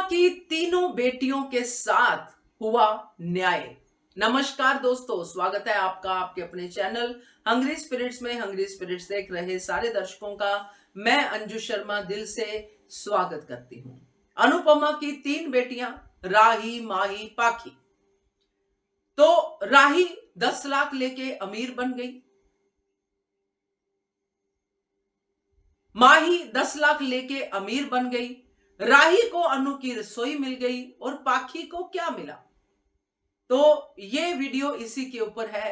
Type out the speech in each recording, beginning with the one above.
की तीनों बेटियों के साथ हुआ न्याय। नमस्कार दोस्तों, स्वागत है आपका आपके अपने चैनल हंग्री स्पिरिट्स में। हंग्री स्पिरिट्स देख रहे सारे दर्शकों का मैं अंजू शर्मा दिल से स्वागत करती हूं। अनुपमा की तीन बेटियां राही, माही, पाखी। तो राही 10 लाख लेके अमीर बन गई, माही 10 लाख लेके अमीर बन गई, राही को अनु की रसोई मिल गई और पाखी को क्या मिला। तो ये वीडियो इसी के ऊपर है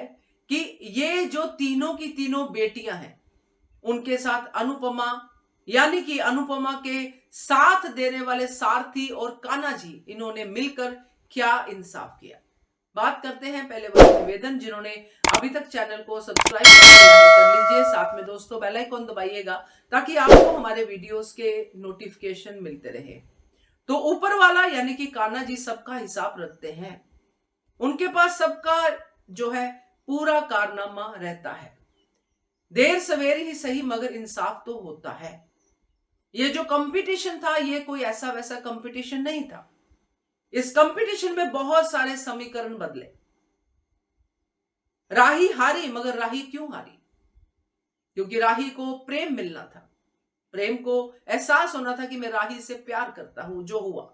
कि ये जो तीनों की तीनों बेटियां हैं उनके साथ अनुपमा यानी कि अनुपमा के साथ देने वाले सारथी और कान्हा जी इन्होंने मिलकर क्या इंसाफ किया। बात करते हैं पहले वाले निवेदन, जिन्होंने अभी तक चैनल को सब्सक्राइब नहीं किया है कर लीजिए, साथ में दोस्तों बेल आइकन दबाइएगा ताकि आपको हमारे वीडियोस के नोटिफिकेशन मिलते रहे। तो ऊपर वाला यानी कि कान्हा जी सबका हिसाब रखते हैं, उनके पास सबका जो है पूरा कारनामा रहता है। देर सवेर ही सही मगर इंसाफ तो होता है। ये जो कंपटीशन था ये कोई ऐसा वैसा कंपटीशन नहीं था। इस कंपटीशन में बहुत सारे समीकरण बदले। राही हारी, मगर राही क्यों हारी? क्योंकि राही को प्रेम मिलना था, प्रेम को एहसास होना था कि मैं राही से प्यार करता हूं, जो हुआ।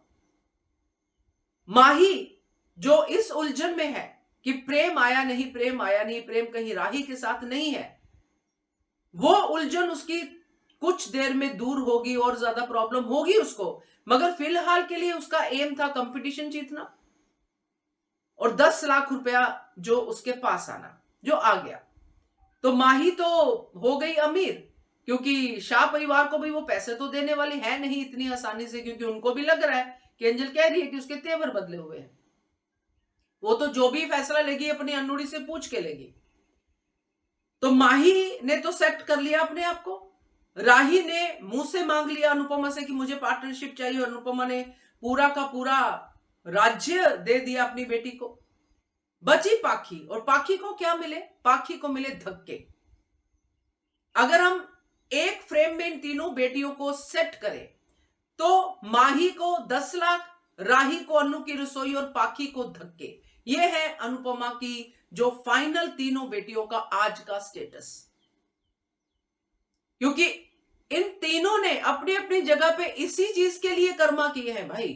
माही जो इस उलझन में है कि प्रेम आया नहीं, प्रेम आया नहीं, प्रेम कहीं राही के साथ नहीं है, वो उलझन उसकी कुछ देर में दूर होगी और ज्यादा प्रॉब्लम होगी उसको, मगर फिलहाल के लिए उसका एम था कंपटीशन जीतना और 10 लाख रुपया जो उसके पास आना, जो आ गया। तो माही तो हो गई अमीर, क्योंकि शाह परिवार को भी वो पैसे तो देने वाले हैं नहीं इतनी आसानी से, क्योंकि उनको भी लग रहा है कि एंजल कह रही है कि उसके तेवर बदले हुए हैं। वो तो जो भी फैसला लेगी अपनी अनुड़ी से पूछ के लेगी। तो माही ने तो सेट कर लिया अपने आप को, राही ने मुंह से मांग लिया अनुपमा से कि मुझे पार्टनरशिप चाहिए, और अनुपमा ने पूरा का पूरा राज्य दे दिया अपनी बेटी को। बची पाखी, और पाखी को क्या मिले? पाखी को मिले धक्के। अगर हम एक फ्रेम में इन तीनों बेटियों को सेट करें तो माही को 10 लाख, राही को अनु की रसोई और पाखी को धक्के। यह है अनुपमा की जो फाइनल तीनों बेटियों का आज का स्टेटस। क्योंकि इन तीनों ने अपनी अपनी जगह पे इसी चीज के लिए कर्मा किए हैं भाई।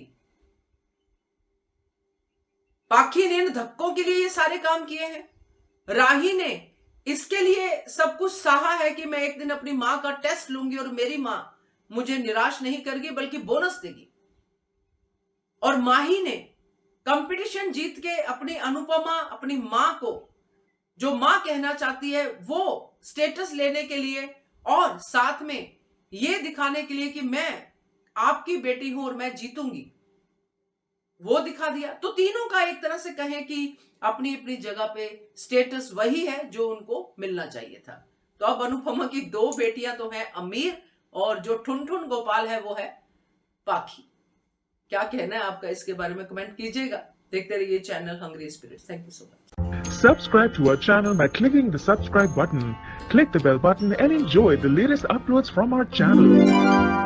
पाखी ने इन धक्कों के लिए ये सारे काम किए हैं, राही ने इसके लिए सब कुछ सहा है कि मैं एक दिन अपनी मां का टेस्ट लूंगी और मेरी मां मुझे निराश नहीं करेगी बल्कि बोनस देगी, और माही ने कंपटीशन जीत के अपनी अनुपमा, अपनी मां को जो मां कहना चाहती है वो स्टेटस लेने के लिए और साथ में ये दिखाने के लिए कि मैं आपकी बेटी हूं और मैं जीतूंगी, वो दिखा दिया। तो तीनों का एक तरह से कहें कि अपनी अपनी जगह पे स्टेटस वही है जो उनको मिलना चाहिए था। तो अब अनुपमा की दो बेटियां तो हैं अमीर, और जो ठुनठुन गोपाल है वो है पाखी। क्या कहना है आपका इसके बारे में कमेंट कीजिएगा। देखते रहिए channel Hungry Spirits. Thank you so much. Subscribe to our channel by clicking the subscribe button. Click the bell button and enjoy the latest uploads from our channel.